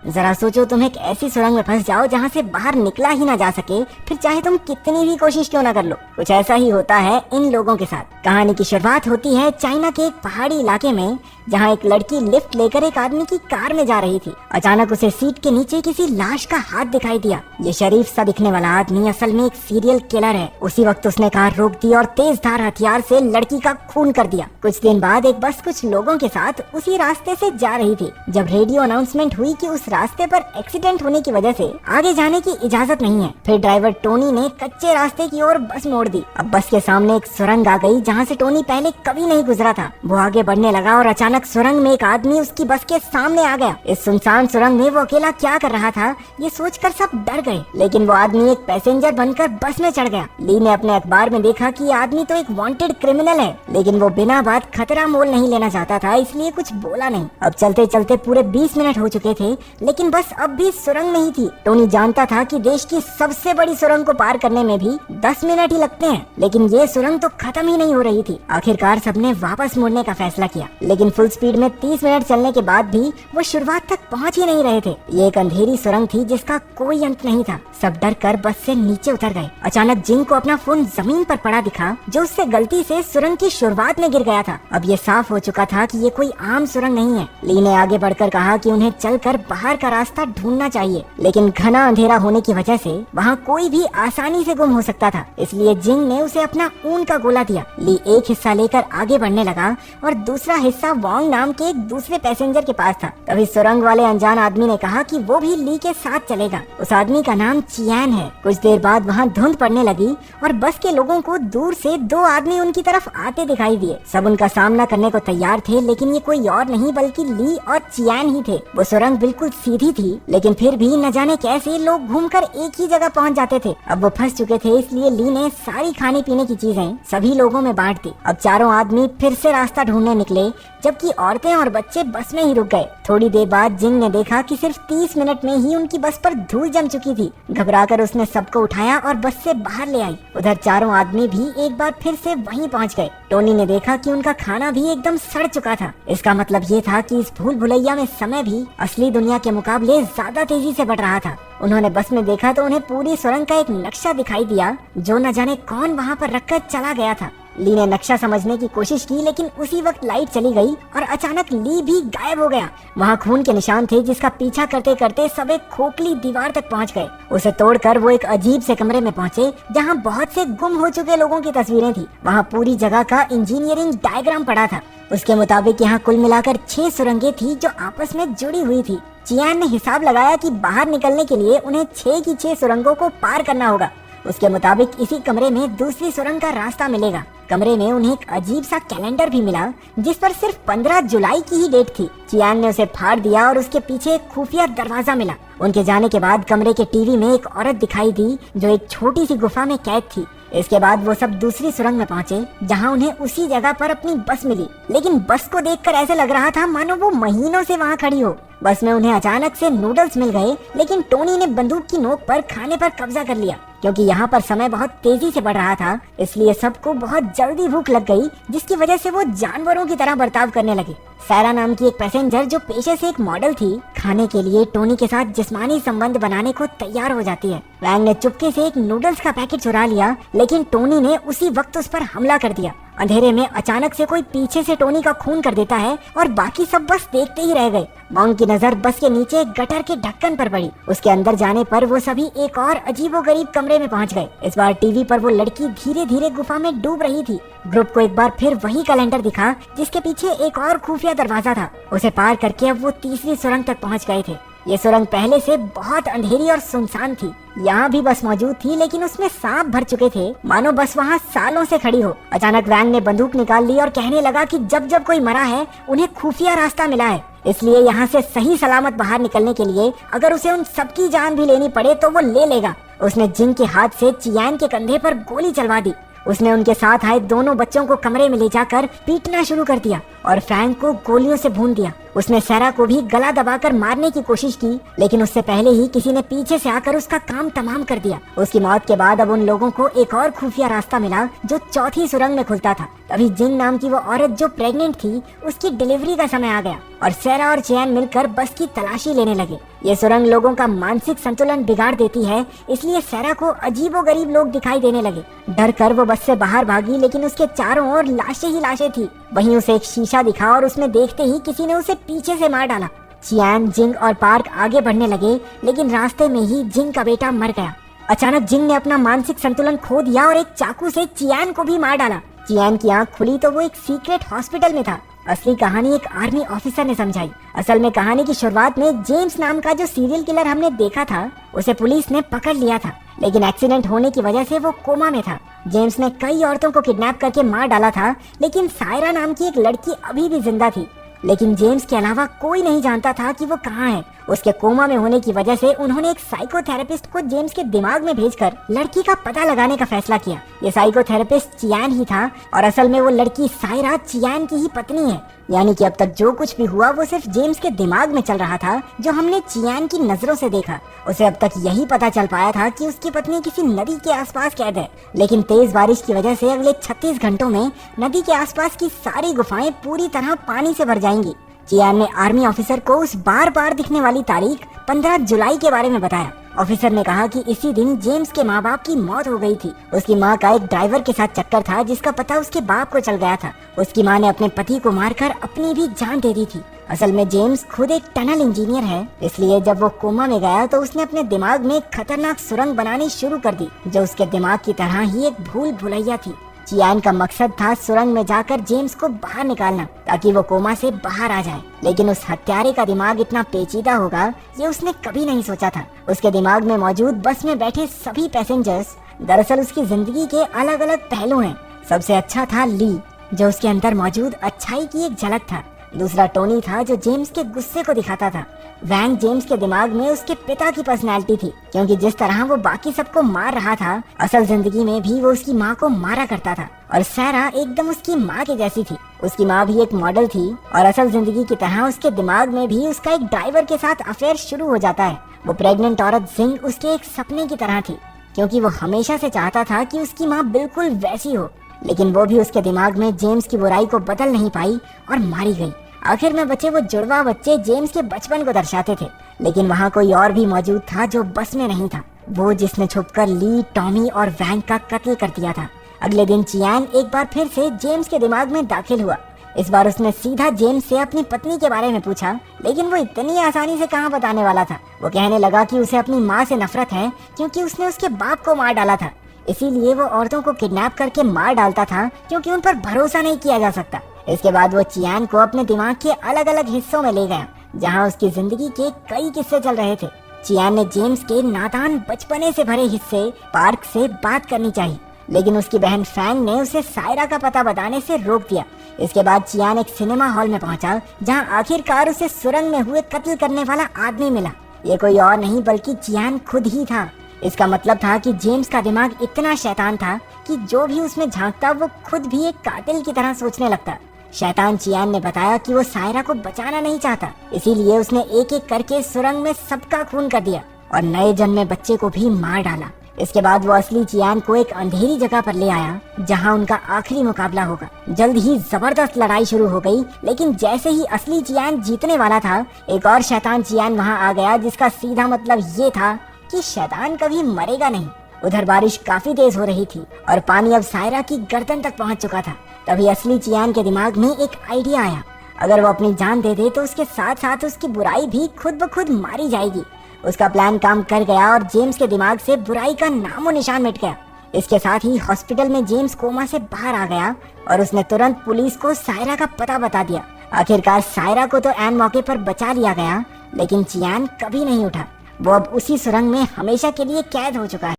जरा सोचो, तुम एक ऐसी सुरंग में फंस जाओ जहाँ से बाहर निकला ही ना जा सके, फिर चाहे तुम कितनी भी कोशिश क्यों ना कर लो। कुछ ऐसा ही होता है इन लोगों के साथ। कहानी की शुरुआत होती है चाइना के एक पहाड़ी इलाके में, जहाँ एक लड़की लिफ्ट लेकर एक आदमी की कार में जा रही थी। अचानक उसे सीट के नीचे किसी लाश का हाथ दिखाई दिया। ये शरीफ सा दिखने वाला आदमी असल में एक सीरियल किलर है। उसी वक्त उसने कार रोक दी और तेज धार हथियार से लड़की का खून कर दिया। कुछ दिन बाद एक बस कुछ लोगों के साथ उसी रास्ते से जा रही थी, जब रेडियो अनाउंसमेंट हुई कि उस रास्ते पर एक्सीडेंट होने की वजह से आगे जाने की इजाजत नहीं है। फिर ड्राइवर टोनी ने कच्चे रास्ते की ओर बस मोड़ दी। अब बस के सामने एक सुरंग आ गई जहाँ से टोनी पहले कभी नहीं गुजरा था। वो आगे बढ़ने लगा और अचानक सुरंग में एक आदमी उसकी बस के सामने आ गया। इस सुनसान सुरंग में वो अकेला क्या कर रहा था, ये सोचकर सब डर गए। लेकिन वो आदमी एक पैसेंजर बनकर बस में चढ़ गया। ली ने अपने अखबार में देखा कि ये आदमी तो एक वांटेड क्रिमिनल है, लेकिन वो बिना बात खतरा मोल नहीं लेना चाहता था, इसलिए कुछ बोला नहीं। अब चलते चलते पूरे 20 मिनट हो चुके थे, लेकिन बस अब भी सुरंग नहीं थी। टोनी जानता था कि देश की सबसे बड़ी सुरंग को पार करने में भी 10 मिनट ही लगते हैं, लेकिन ये सुरंग तो खत्म ही नहीं हो रही थी। आखिरकार सबने वापस मुड़ने का फैसला किया, लेकिन फुल स्पीड में 30 मिनट चलने के बाद भी वो शुरुआत तक पहुंच ही नहीं रहे थे। ये एक अंधेरी सुरंग थी जिसका कोई अंत नहीं था। सब डर कर बस से नीचे उतर गए। अचानक जिंग को अपना फोन जमीन पर पड़ा दिखा, जो उससे गलती से सुरंग की शुरुआत में गिर गया था। अब ये साफ हो चुका था कि ये कोई आम सुरंग नहीं है। ली ने आगे बढ़कर कहा कि उन्हें चलकर बाहर का रास्ता ढूंढना चाहिए, लेकिन घना अंधेरा होने की वजह से वहाँ कोई भी आसानी से गुम हो सकता था। इसलिए जिंग ने उसे अपना ऊन का गोला दिया। ली एक हिस्सा लेकर आगे बढ़ने लगा और दूसरा हिस्सा वांग नाम के एक दूसरे पैसेंजर के पास था। तभी सुरंग वाले अनजान आदमी ने कहा कि वो भी ली के साथ चलेगा। उस आदमी का नाम चियान है। कुछ देर बाद वहाँ धुंध पड़ने लगी और बस के लोगों को दूर से 2 आदमी उनकी तरफ आते दिखाई दिए। सब उनका सामना करने को तैयार थे, लेकिन ये कोई और नहीं बल्कि ली और चियान ही थे। वो सुरंग बिल्कुल सीधी थी, लेकिन फिर भी न जाने कैसे लोग घूमकर एक ही जगह पहुंच जाते थे। अब वो फंस चुके थे, इसलिए ली ने सारी खाने पीने की चीजें सभी लोगों में बांट दी। अब चारों आदमी फिर से रास्ता ढूंढने निकले, जबकि औरतें और बच्चे बस में ही रुक गए। थोड़ी देर बाद जिंग ने देखा कि सिर्फ 30 मिनट में ही उनकी बस पर धूल जम चुकी थी। घबराकर उसने सबको उठाया और बस से बाहर ले आई। उधर चारों आदमी भी एक बार फिर से वहीं पहुंच गए। टोनी ने देखा कि उनका खाना भी एकदम सड़ चुका था। इसका मतलब ये था कि इस भूल भुलैया में समय भी असली दुनिया के मुकाबले ज्यादा तेजी से बढ़ रहा था। उन्होंने बस में देखा तो उन्हें पूरी सुरंग का एक नक्शा दिखाई दिया, जो न जाने कौन वहाँ पर रखकर चला गया था। ली ने नक्शा समझने की कोशिश की, लेकिन उसी वक्त लाइट चली गई और अचानक ली भी गायब हो गया। वहाँ खून के निशान थे, जिसका पीछा करते करते सब एक खोखली दीवार तक पहुँच गए। उसे तोड़कर वो एक अजीब से कमरे में पहुँचे, जहाँ बहुत से गुम हो चुके लोगों की तस्वीरें थी। वहाँ पूरी जगह का इंजीनियरिंग डायग्राम पड़ा था। उसके मुताबिक यहाँ कुल मिलाकर 6 सुरंगें थी जो आपस में जुड़ी हुई थी। चियान ने हिसाब लगाया कि बाहर निकलने के लिए उन्हें 6 की 6 सुरंगों को पार करना होगा। उसके मुताबिक इसी कमरे में दूसरी सुरंग का रास्ता मिलेगा। कमरे में उन्हें एक अजीब सा कैलेंडर भी मिला, जिस पर सिर्फ 15 जुलाई की ही डेट थी। चियान ने उसे फाड़ दिया और उसके पीछे एक खुफिया दरवाजा मिला। उनके जाने के बाद कमरे के टीवी में एक औरत दिखाई दी, जो एक छोटी सी गुफा में कैद थी। इसके बाद वो सब दूसरी सुरंग में पहुंचे, जहां उन्हें उसी जगह पर अपनी बस मिली। लेकिन बस को देखकर ऐसे लग रहा था मानो वो महीनों से वहां खड़ी हो। बस में उन्हें अचानक से नूडल्स मिल गए, लेकिन टोनी ने बंदूक की नोक पर खाने पर कब्जा कर लिया। क्योंकि यहाँ पर समय बहुत तेजी से बढ़ रहा था, इसलिए सबको बहुत जल्दी भूख लग गई, जिसकी वजह से वो जानवरों की तरह बर्ताव करने लगे। सारा नाम की एक पैसेंजर, जो पेशे से एक मॉडल थी, खाने के लिए टोनी के साथ जिस्मानी संबंध बनाने को तैयार हो जाती है। वैंग ने चुपके से एक नूडल्स का पैकेट चुरा लिया, लेकिन टोनी ने उसी वक्त उस पर हमला कर दिया। अंधेरे में अचानक से कोई पीछे से टोनी का खून कर देता है और बाकी सब बस देखते ही रह गए। वांग की नजर बस के नीचे गटर के ढक्कन पर पड़ी। उसके अंदर जाने पर वो सभी एक और अजीबोगरीब कमरे में पहुंच गए। इस बार टीवी पर वो लड़की धीरे धीरे गुफा में डूब रही थी। ग्रुप को एक बार फिर वही कैलेंडर दिखा, जिसके पीछे एक और खुफिया दरवाजा था। उसे पार करके अब वो तीसरी सुरंग तक पहुंच गए थे। ये सुरंग पहले से बहुत अंधेरी और सुनसान थी। यहाँ भी बस मौजूद थी, लेकिन उसमें सांप भर चुके थे, मानो बस वहाँ सालों से खड़ी हो। अचानक वैंग ने बंदूक निकाल ली और कहने लगा कि जब जब कोई मरा है, उन्हें खुफिया रास्ता मिला है, इसलिए यहाँ से सही सलामत बाहर निकलने के लिए अगर उसे उन सबकी जान भी लेनी पड़े तो वो ले लेगा। उसने जिंग के हाथ से चियान के कंधे पर गोली चलवा दी। उसने उनके साथ आए दोनों बच्चों को कमरे में ले जाकर पीटना शुरू कर दिया और फ्रैंक को गोलियों से भून दिया। उसने सैरा को भी गला दबाकर मारने की कोशिश की, लेकिन उससे पहले ही किसी ने पीछे से आकर उसका काम तमाम कर दिया। उसकी मौत के बाद अब उन लोगों को एक और खुफिया रास्ता मिला, जो चौथी सुरंग में खुलता था। तभी जिंग नाम की वो औरत जो प्रेग्नेंट थी उसकी डिलीवरी का समय आ गया और सैरा और चियान मिलकर बस की तलाशी लेने लगे। ये सुरंग लोगों का मानसिक संतुलन बिगाड़ देती है, इसलिए सैरा को अजीबोगरीब लोग दिखाई देने लगे। डर कर वो बस से बाहर भागी, लेकिन उसके चारों ओर लाशें ही लाशें थी। वहीं उसे एक शीशा दिखा और उसमें देखते ही किसी ने उसे पीछे से मार डाला। चियान, जिंग और पार्क आगे बढ़ने लगे, लेकिन रास्ते में ही जिंग का बेटा मर गया। अचानक जिंग ने अपना मानसिक संतुलन खो दिया और एक चाकू से चियान को भी मार डाला। चियान की आंख खुली तो वो एक सीक्रेट हॉस्पिटल में था। असली कहानी एक आर्मी ऑफिसर ने समझाई। असल में कहानी की शुरुआत में जेम्स नाम का जो सीरियल किलर हमने देखा था उसे पुलिस ने पकड़ लिया था, लेकिन एक्सीडेंट होने की वजह से वो कोमा में था। जेम्स ने कई औरतों को किडनैप करके मार डाला था, लेकिन सायरा नाम की एक लड़की अभी भी जिंदा थी। लेकिन जेम्स के अलावा कोई नहीं जानता था कि वो कहाँ है। उसके कोमा में होने की वजह से उन्होंने एक साइकोथेरेपिस्ट को जेम्स के दिमाग में भेजकर लड़की का पता लगाने का फैसला किया। ये साइकोथेरेपिस्ट चियान ही था और असल में वो लड़की सायरा चियान की ही पत्नी है। यानी कि अब तक जो कुछ भी हुआ वो सिर्फ जेम्स के दिमाग में चल रहा था, जो हमने चियान की नजरों से देखा। उसे अब तक यही पता चल पाया था कि उसकी पत्नी किसी नदी के आसपास कैद है, लेकिन तेज बारिश की वजह से अगले 36 घंटों में नदी के आसपास की सारी गुफाएं पूरी तरह पानी से भर जाएंगी। चियान ने आर्मी ऑफिसर को उस बार बार दिखने वाली तारीख 15 जुलाई के बारे में बताया। ऑफिसर ने कहा कि इसी दिन जेम्स के माँ बाप की मौत हो गई थी। उसकी माँ का एक ड्राइवर के साथ चक्कर था जिसका पता उसके बाप को चल गया था। उसकी माँ ने अपने पति को मारकर अपनी भी जान दे दी थी। असल में जेम्स खुद एक टनल इंजीनियर है, इसलिए जब वो कोमा में गया तो उसने अपने दिमाग में एक खतरनाक सुरंग बनानी शुरू कर दी, जो उसके दिमाग की तरह ही एक भूल भुलैया थी। चियान का मकसद था सुरंग में जाकर जेम्स को बाहर निकालना ताकि वो कोमा से बाहर आ जाए, लेकिन उस हत्यारे का दिमाग इतना पेचीदा होगा ये उसने कभी नहीं सोचा था। उसके दिमाग में मौजूद बस में बैठे सभी पैसेंजर्स दरअसल उसकी जिंदगी के अलग अलग पहलू हैं। सबसे अच्छा था ली, जो उसके अंदर मौजूद अच्छाई की एक झलक था। दूसरा टोनी था, जो जेम्स के गुस्से को दिखाता था। वैंग जेम्स के दिमाग में उसके पिता की पर्सनैलिटी थी, क्योंकि जिस तरह वो बाकी सबको मार रहा था असल जिंदगी में भी वो उसकी माँ को मारा करता था। और सैरा एकदम उसकी माँ के जैसी थी। उसकी माँ भी एक मॉडल थी और असल जिंदगी की तरह उसके दिमाग में भी उसका एक ड्राइवर के साथ अफेयर शुरू हो जाता है। वो प्रेग्नेंट औरत जिंग उसके एक सपने की तरह थी, क्योंकि वो हमेशा से चाहता था कि उसकी माँ बिल्कुल वैसी हो, लेकिन वो भी उसके दिमाग में जेम्स की बुराई को बदल नहीं पाई और मारी गई। आखिर में बचे वो जुड़वा बच्चे जेम्स के बचपन को दर्शाते थे, लेकिन वहाँ कोई और भी मौजूद था जो बस में नहीं था, वो जिसने छुपकर ली, टॉमी और वैंग का कत्ल कर दिया था। अगले दिन चियान एक बार फिर से जेम्स के दिमाग में दाखिल हुआ। इस बार उसने सीधा जेम्स से अपनी पत्नी के बारे में पूछा, लेकिन वो इतनी आसानी से कहाँ बताने वाला था। वो कहने लगा कि उसे अपनी माँ से नफरत है क्योंकि उसने उसके बाप को मार डाला था, इसीलिए वो औरतों को किडनैप करके मार डालता था क्योंकि उन पर भरोसा नहीं किया जा सकता। इसके बाद वो चियान को अपने दिमाग के अलग अलग हिस्सों में ले गया, जहाँ उसकी जिंदगी के कई किस्से चल रहे थे। चियान ने जेम्स के नादान बचपने से भरे हिस्से पार्क से बात करनी चाहिए, लेकिन उसकी बहन फैंग ने उसे सायरा का पता बताने से रोक दिया। इसके बाद चियान एक सिनेमा हॉल में पहुंचा, जहां आखिरकार उसे सुरंग में हुए कत्ल करने वाला आदमी मिला। ये कोई और नहीं बल्कि चियान खुद ही था। इसका मतलब था कि जेम्स का दिमाग इतना शैतान था कि जो भी उसमें झांकता वो खुद भी एक कातिल की तरह सोचने लगता। शैतान चियान ने बताया कि वो सायरा को बचाना नहीं चाहता, इसीलिए उसने एक एक करके सुरंग में सबका खून कर दिया और नए जन्मे बच्चे को भी मार डाला। इसके बाद वो असली चियान को एक अंधेरी जगह पर ले आया, जहां उनका आखिरी मुकाबला होगा। जल्द ही जबरदस्त लड़ाई शुरू हो गई, लेकिन जैसे ही असली चियान जीतने वाला था, एक और शैतान चियान वहां आ गया, जिसका सीधा मतलब ये था कि शैतान कभी मरेगा नहीं। उधर बारिश काफी तेज हो रही थी और पानी अब सायरा की गर्दन तक पहुंच चुका था। तभी असली चियान के दिमाग में एक आइडिया आया, अगर वो अपनी जान दे दे तो उसके साथ साथ उसकी बुराई भी खुद ब खुद मारी जाएगी। उसका प्लान काम कर गया और जेम्स के दिमाग से बुराई का नामो निशान मिट गया। इसके साथ ही हॉस्पिटल में जेम्स कोमा से बाहर आ गया और उसने तुरंत पुलिस को सायरा का पता बता दिया। आखिरकार सायरा को तो ऐन मौके पर बचा लिया गया, लेकिन चियान कभी नहीं उठा। वो अब उसी सुरंग में हमेशा के लिए कैद हो चुका है।